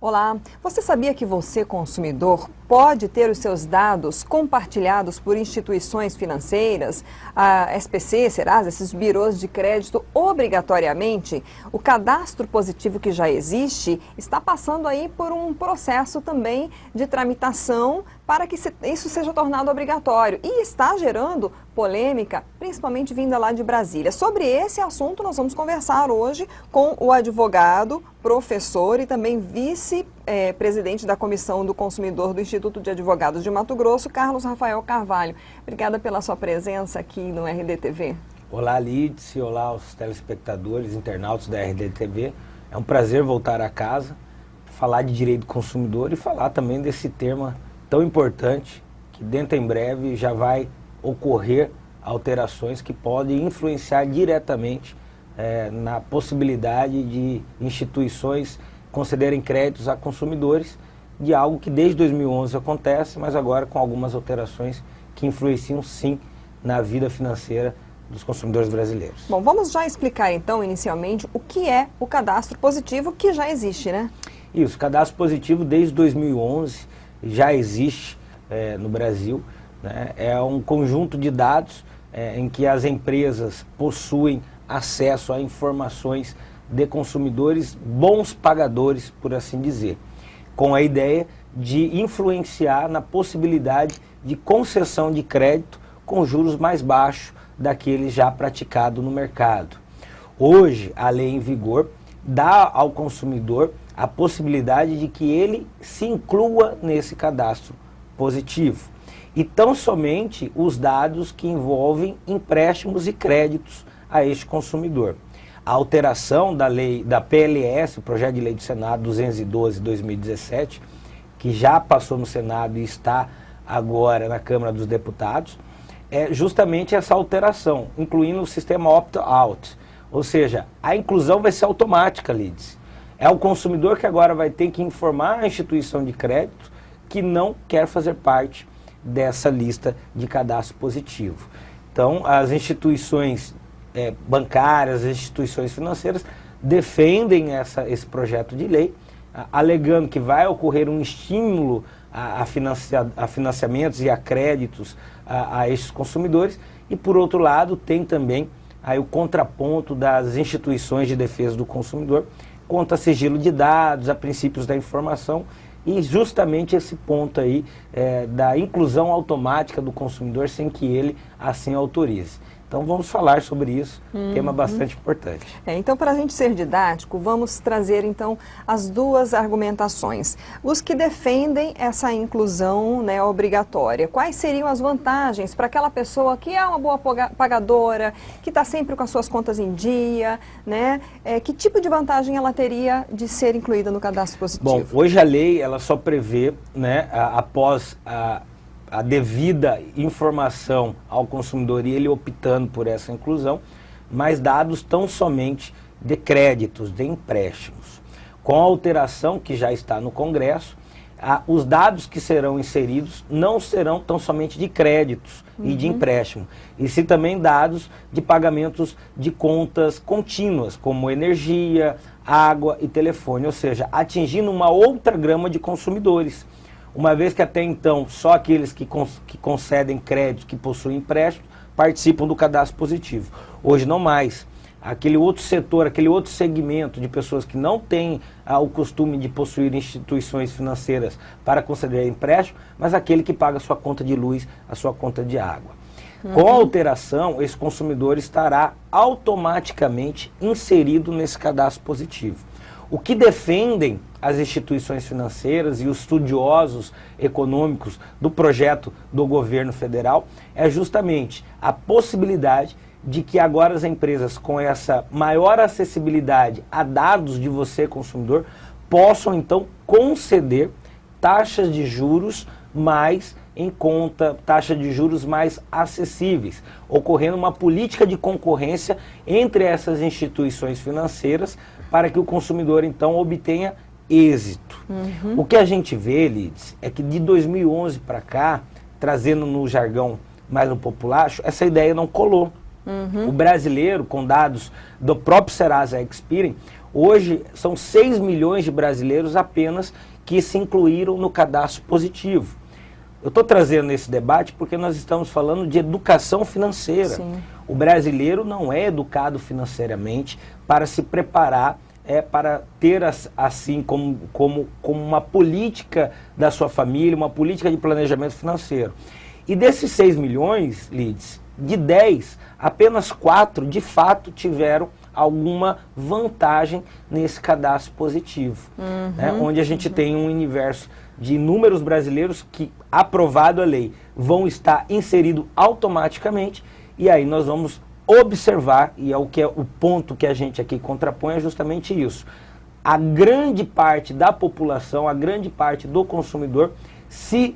Olá, você sabia que você, consumidor, pode ter os seus dados compartilhados por instituições financeiras, a SPC, Serasa, esses birôs de crédito obrigatoriamente? O cadastro positivo que já existe está passando aí por um processo também de tramitação para que isso seja tornado obrigatório e está gerando polêmica, principalmente vinda lá de Brasília. Sobre esse assunto nós vamos conversar hoje com o advogado, professor e também vice-presidente da Comissão do Consumidor do Instituto de Advogados de Mato Grosso, Carlos Rafael Carvalho. Obrigada pela sua presença aqui no RDTV. Olá, Lídice, olá aos telespectadores, internautas da RDTV. É um prazer voltar a casa, falar de direito do consumidor e falar também desse tema tão importante que dentro em breve já vai ocorrer alterações que podem influenciar diretamente na possibilidade de instituições concederem créditos a consumidores de algo que desde 2011 acontece, mas agora com algumas alterações que influenciam sim na vida financeira dos consumidores brasileiros. Bom, vamos já explicar então inicialmente o que é o cadastro positivo que já existe, né? Isso, o cadastro positivo desde 2011 já existe no Brasil, né? É um conjunto de dados em que as empresas possuem acesso a informações de consumidores bons pagadores, por assim dizer, com a ideia de influenciar na possibilidade de concessão de crédito com juros mais baixos daquele já praticado no mercado. Hoje, a lei em vigor dá ao consumidor a possibilidade de que ele se inclua nesse cadastro positivo. E tão somente os dados que envolvem empréstimos e créditos a este consumidor. A alteração da lei, da PLS, o projeto de lei do Senado 212/2017, que já passou no Senado e está agora na Câmara dos Deputados, é justamente essa alteração, incluindo o sistema opt-out. Ou seja, a inclusão vai ser automática, Lídice. É o consumidor que agora vai ter que informar a instituição de crédito que não quer fazer parte dessa lista de cadastro positivo. Então, as instituições bancárias, as instituições financeiras defendem esse projeto de lei, alegando que vai ocorrer um estímulo a financiamentos e a créditos a estes consumidores, e por outro lado tem também aí o contraponto das instituições de defesa do consumidor contra sigilo de dados, a princípios da informação, e justamente esse ponto aí da inclusão automática do consumidor sem que ele assim autorize. Então vamos falar sobre isso, tema bastante importante. Então, para a gente ser didático, vamos trazer então as duas argumentações. Os que defendem essa inclusão, né, obrigatória, quais seriam as vantagens para aquela pessoa que é uma boa pagadora, que está sempre com as suas contas em dia, né? Que tipo de vantagem ela teria de ser incluída no cadastro positivo? Bom, hoje a lei ela só prevê, né, após a devida informação ao consumidor e ele optando por essa inclusão, mas dados tão somente de créditos, de empréstimos. Com a alteração que já está no Congresso, os dados que serão inseridos não serão tão somente de créditos e de empréstimo, e sim também dados de pagamentos de contas contínuas, como energia, água e telefone, ou seja, atingindo uma outra gama de consumidores. Uma vez que até então só aqueles que concedem crédito, que possuem empréstimo, participam do cadastro positivo. Hoje não mais. Aquele outro setor, aquele outro segmento de pessoas que não têm o costume de possuir instituições financeiras para conceder empréstimo, mas aquele que paga a sua conta de luz, a sua conta de água. Com a alteração, esse consumidor estará automaticamente inserido nesse cadastro positivo. O que defendem as instituições financeiras e os estudiosos econômicos do projeto do governo federal é justamente a possibilidade de que agora as empresas, com essa maior acessibilidade a dados de você, consumidor, possam então conceder taxas de juros mais em conta, taxas de juros mais acessíveis, ocorrendo uma política de concorrência entre essas instituições financeiras para que o consumidor então obtenha êxito. O que a gente vê, Lídice, é que de 2011 para cá, trazendo no jargão mais no populacho, essa ideia não colou. O brasileiro, com dados do próprio Serasa Experian, Hoje, são 6 milhões de brasileiros apenas que se incluíram no cadastro positivo. Eu estou trazendo esse debate porque nós estamos falando de educação financeira. Sim. O brasileiro não é educado financeiramente para se preparar, para ter assim como uma política da sua família, uma política de planejamento financeiro. E desses 6 milhões, Lides, de 10, apenas 4 de fato tiveram alguma vantagem nesse cadastro positivo, né? Onde a gente tem um universo de inúmeros brasileiros que, aprovado a lei, vão estar inseridos automaticamente, e aí nós vamos observar, e é o ponto que a gente aqui contrapõe, é justamente isso. A grande parte da população, a grande parte do consumidor, se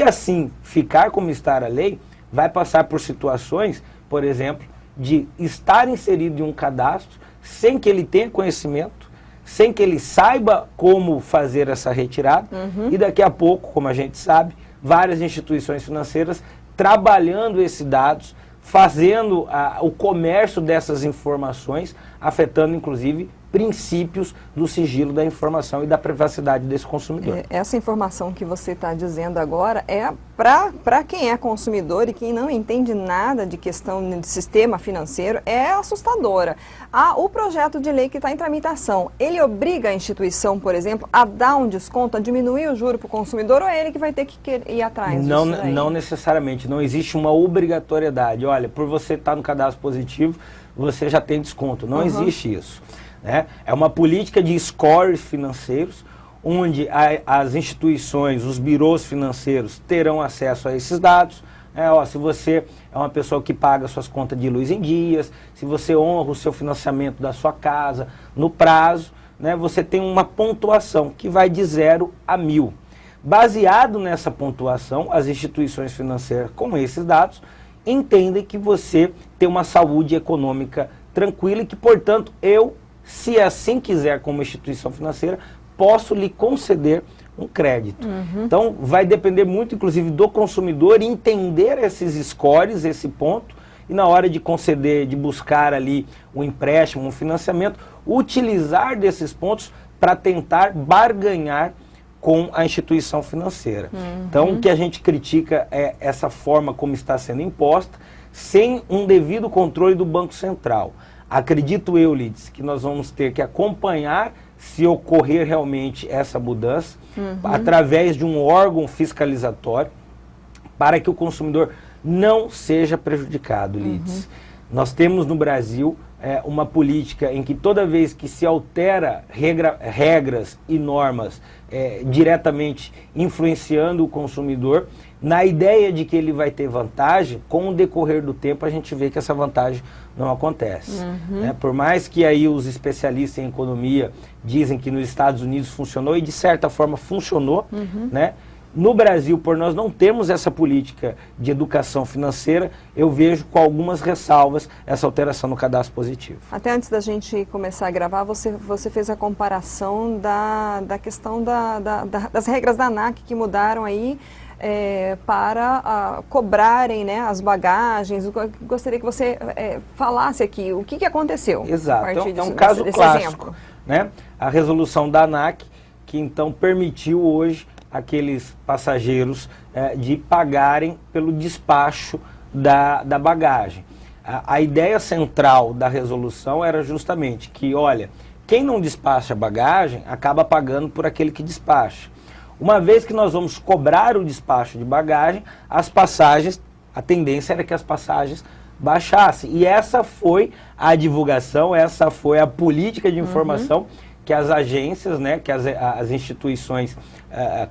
assim ficar como está a lei, vai passar por situações, por exemplo, de estar inserido em um cadastro sem que ele tenha conhecimento, sem que ele saiba como fazer essa retirada, e daqui a pouco, como a gente sabe, várias instituições financeiras trabalhando esses dados, fazendo o comércio dessas informações, afetando inclusive princípios do sigilo da informação e da privacidade desse consumidor. Essa informação que você está dizendo agora é para quem é consumidor e quem não entende nada de questão de sistema financeiro, é assustadora. O projeto de lei que está em tramitação, ele obriga a instituição, por exemplo, a dar um desconto, a diminuir o juro para o consumidor, ou é ele que vai ter que ir atrás disso daí? Não necessariamente, não existe uma obrigatoriedade. Olha, por você estar no cadastro positivo, você já tem desconto. Não existe isso. Né? É uma política de scores financeiros, onde as instituições, os birôs financeiros terão acesso a esses dados. Se você é uma pessoa que paga suas contas de luz em dias, se você honra o seu financiamento da sua casa no prazo, né, você tem uma pontuação que vai de 0 a 1000. Baseado nessa pontuação, as instituições financeiras, com esses dados, entendem que você tem uma saúde econômica tranquila e que, portanto, se assim quiser, como instituição financeira, posso lhe conceder um crédito. Então, vai depender muito, inclusive, do consumidor entender esses scores, esse ponto, e na hora de conceder, de buscar ali um empréstimo, um financiamento, utilizar desses pontos para tentar barganhar com a instituição financeira. Então, o que a gente critica é essa forma como está sendo imposta, sem um devido controle do Banco Central. Acredito eu, Lides, que nós vamos ter que acompanhar se ocorrer realmente essa mudança, através de um órgão fiscalizatório, para que o consumidor não seja prejudicado, Lides. Nós temos no Brasil uma política em que toda vez que se altera regras e normas diretamente influenciando o consumidor, na ideia de que ele vai ter vantagem, com o decorrer do tempo a gente vê que essa vantagem não acontece. Né? Por mais que aí os especialistas em economia dizem que nos Estados Unidos funcionou, e de certa forma funcionou, né? No Brasil, por nós não termos essa política de educação financeira, eu vejo com algumas ressalvas essa alteração no cadastro positivo. Até antes da gente começar a gravar, você fez a comparação da questão das regras da ANAC que mudaram aí para cobrarem, né, as bagagens. Eu gostaria que você falasse aqui o que aconteceu. Exato, é um caso clássico, né? A resolução da ANAC, que então permitiu hoje aqueles passageiros de pagarem pelo despacho da bagagem. A ideia central da resolução era justamente que, olha, quem não despacha a bagagem acaba pagando por aquele que despacha. Uma vez que nós vamos cobrar o despacho de bagagem, as passagens, a tendência era que as passagens baixassem. E essa foi a divulgação, essa foi a política de informação que as agências, né, que as instituições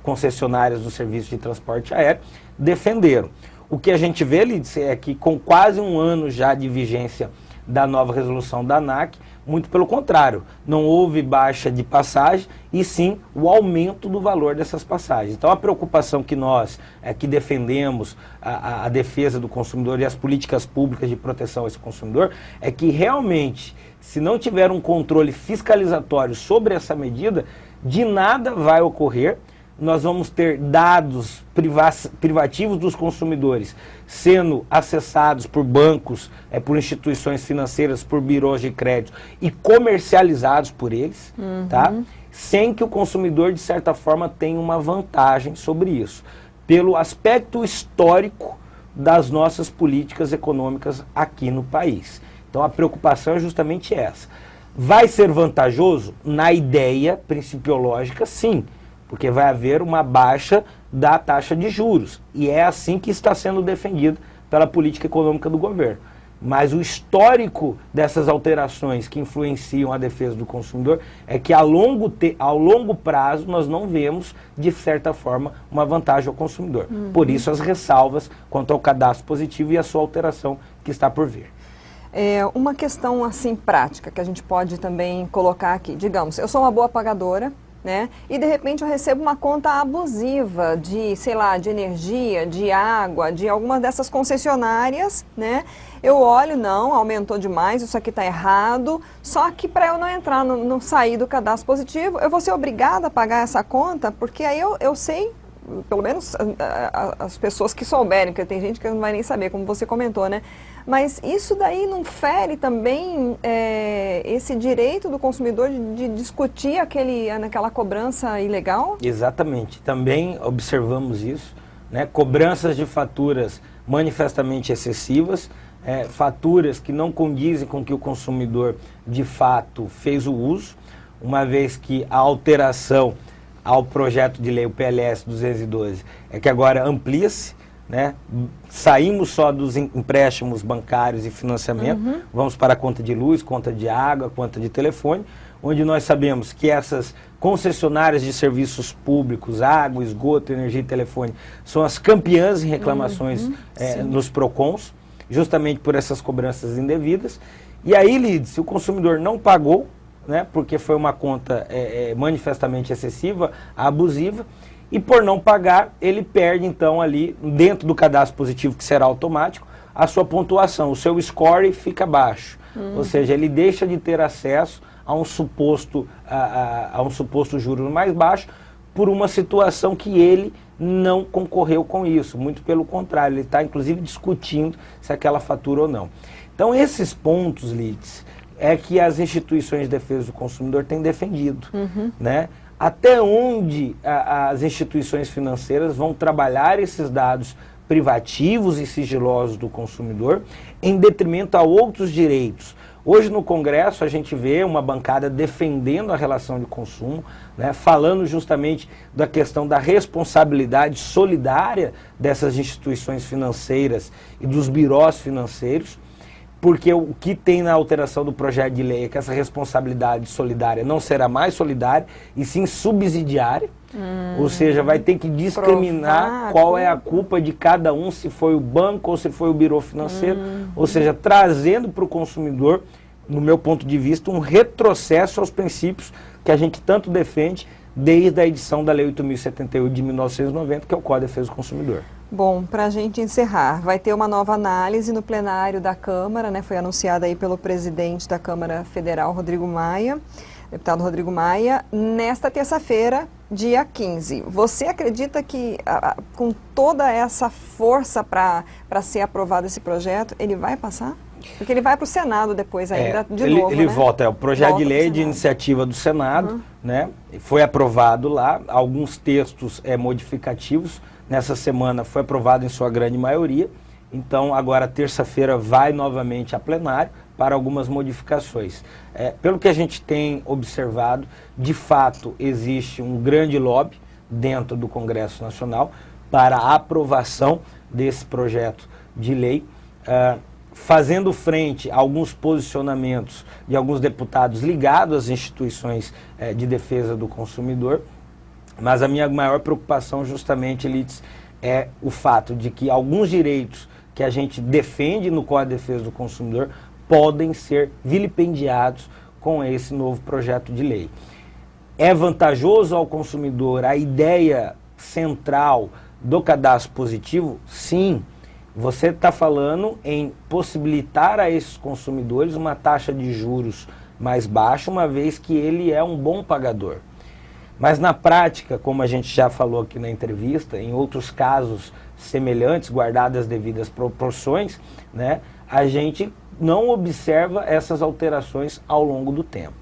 concessionárias do serviço de transporte aéreo defenderam. O que a gente vê, Lides, é que com quase um ano já de vigência da nova resolução da ANAC, muito pelo contrário, não houve baixa de passagem e sim o aumento do valor dessas passagens. Então a preocupação que nós que defendemos a defesa do consumidor e as políticas públicas de proteção a esse consumidor é que realmente, se não tiver um controle fiscalizatório sobre essa medida, de nada vai ocorrer nós vamos ter dados privativos dos consumidores sendo acessados por bancos, por instituições financeiras, por birôs de crédito e comercializados por eles, tá? Sem que o consumidor, de certa forma, tenha uma vantagem sobre isso, pelo aspecto histórico das nossas políticas econômicas aqui no país. Então a preocupação é justamente essa. Vai ser vantajoso? Na ideia principiológica, sim, porque vai haver uma baixa da taxa de juros. E é assim que está sendo defendido pela política econômica do governo. Mas o histórico dessas alterações que influenciam a defesa do consumidor é que ao longo prazo nós não vemos, de certa forma, uma vantagem ao consumidor. Por isso as ressalvas quanto ao cadastro positivo e a sua alteração que está por vir. Uma questão assim prática que a gente pode também colocar aqui. Digamos, eu sou uma boa pagadora, né? E de repente eu recebo uma conta abusiva de, sei lá, de energia, de água, de alguma dessas concessionárias, né? Eu olho, não, aumentou demais, isso aqui está errado, só que para eu não entrar, não sair do cadastro positivo, eu vou ser obrigada a pagar essa conta, porque aí eu sei, pelo menos as pessoas que souberem, porque tem gente que não vai nem saber, como você comentou, né? Mas isso daí não fere também esse direito do consumidor de discutir aquela cobrança ilegal? Exatamente. Também observamos isso, né? Cobranças de faturas manifestamente excessivas, faturas que não condizem com que o consumidor de fato fez o uso, uma vez que a alteração ao projeto de lei, o PLS 212, é que agora amplia-se, né? Saímos só dos empréstimos bancários e financiamento, vamos para a conta de luz, conta de água, conta de telefone, onde nós sabemos que essas concessionárias de serviços públicos, água, esgoto, energia e telefone, são as campeãs em reclamações nos PROCONs, justamente por essas cobranças indevidas. E aí, Lides, se o consumidor não pagou, né, porque foi uma conta manifestamente excessiva, abusiva, e por não pagar, ele perde então ali, dentro do cadastro positivo, que será automático, a sua pontuação, o seu score fica baixo. Ou seja, ele deixa de ter acesso a um suposto juro mais baixo por uma situação que ele não concorreu com isso. Muito pelo contrário, ele está inclusive discutindo se aquela fatura ou não. Então esses pontos, Lides, é que as instituições de defesa do consumidor têm defendido, né? Até onde as instituições financeiras vão trabalhar esses dados privativos e sigilosos do consumidor em detrimento a outros direitos. Hoje no Congresso a gente vê uma bancada defendendo a relação de consumo, né, falando justamente da questão da responsabilidade solidária dessas instituições financeiras e dos birós financeiros, porque o que tem na alteração do projeto de lei é que essa responsabilidade solidária não será mais solidária, e sim subsidiária, ou seja, vai ter que discriminar qual é a culpa de cada um, se foi o banco ou se foi o birô financeiro, ou seja, trazendo para o consumidor, no meu ponto de vista, um retrocesso aos princípios que a gente tanto defende desde a edição da Lei 8.078 de 1990, que é o Código de Defesa do Consumidor. Bom, para a gente encerrar, vai ter uma nova análise no plenário da Câmara, né? Foi anunciada aí pelo presidente da Câmara Federal, Rodrigo Maia, deputado Rodrigo Maia, nesta terça-feira, dia 15. Você acredita que com toda essa força para ser aprovado esse projeto, ele vai passar? Porque ele vai para o Senado depois ainda, novo, ele né? volta, o projeto de lei de iniciativa do Senado, né? Foi aprovado lá, alguns textos modificativos. Nessa semana foi aprovado em sua grande maioria, então agora terça-feira vai novamente a plenário para algumas modificações. Pelo que a gente tem observado, de fato existe um grande lobby dentro do Congresso Nacional para a aprovação desse projeto de lei, fazendo frente a alguns posicionamentos de alguns deputados ligados às instituições de defesa do consumidor. Mas a minha maior preocupação justamente, Lides, é o fato de que alguns direitos que a gente defende no Código de Defesa do Consumidor podem ser vilipendiados com esse novo projeto de lei. É vantajoso ao consumidor a ideia central do cadastro positivo? Sim. Você está falando em possibilitar a esses consumidores uma taxa de juros mais baixa, uma vez que ele é um bom pagador. Mas na prática, como a gente já falou aqui na entrevista, em outros casos semelhantes, guardadas as devidas proporções, né, a gente não observa essas alterações ao longo do tempo.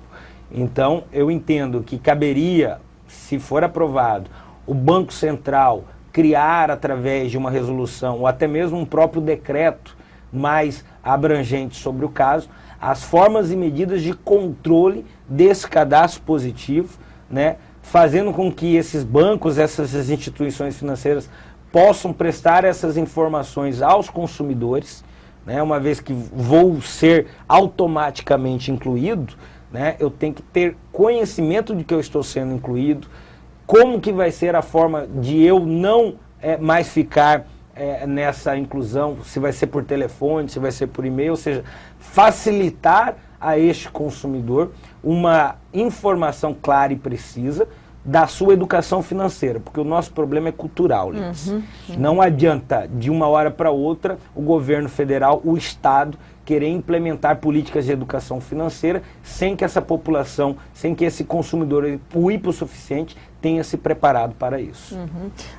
Então, eu entendo que caberia, se for aprovado, o Banco Central criar através de uma resolução ou até mesmo um próprio decreto mais abrangente sobre o caso, as formas e medidas de controle desse cadastro positivo, né, fazendo com que esses bancos, essas instituições financeiras possam prestar essas informações aos consumidores, né, uma vez que vou ser automaticamente incluído, né, eu tenho que ter conhecimento de que eu estou sendo incluído, como que vai ser a forma de eu não mais ficar nessa inclusão, se vai ser por telefone, se vai ser por e-mail, ou seja, facilitar a este consumidor uma informação clara e precisa da sua educação financeira, porque o nosso problema é cultural, Liz. Não adianta, de uma hora para outra, o governo federal, o Estado, querer implementar políticas de educação financeira sem que essa população, sem que esse consumidor, o hipossuficiente, tenha se preparado para isso.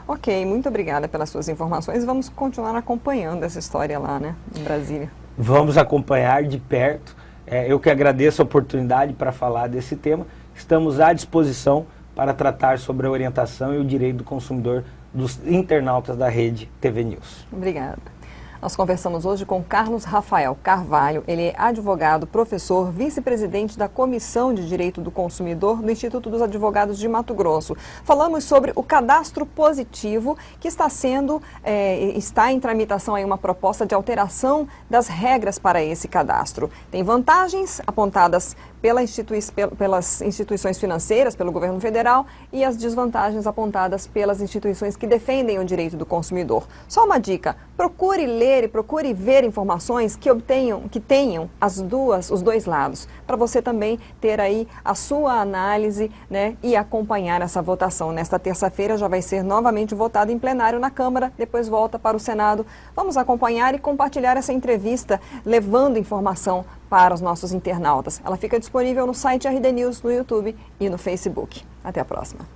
Ok, muito obrigada pelas suas informações. Vamos continuar acompanhando essa história lá, né, em Brasília. Vamos acompanhar de perto. Eu que agradeço a oportunidade para falar desse tema. Estamos à disposição para tratar sobre a orientação e o direito do consumidor dos internautas da Rede TV News. Obrigada. Nós conversamos hoje com Carlos Rafael Carvalho. Ele é advogado, professor, vice-presidente da Comissão de Direito do Consumidor do Instituto dos Advogados de Mato Grosso. Falamos sobre o cadastro positivo, que está em tramitação aí uma proposta de alteração das regras para esse cadastro. Tem vantagens apontadas pelas instituições financeiras, pelo governo federal, e as desvantagens apontadas pelas instituições que defendem o direito do consumidor. Só uma dica: procure ler e procure ver informações que tenham os dois lados, para você também ter aí a sua análise, né, e acompanhar essa votação. Nesta terça-feira já vai ser novamente votado em plenário na Câmara, depois volta para o Senado. Vamos acompanhar e compartilhar essa entrevista, levando informação para os nossos internautas. Ela fica disponível no site RD News, no YouTube e no Facebook. Até a próxima.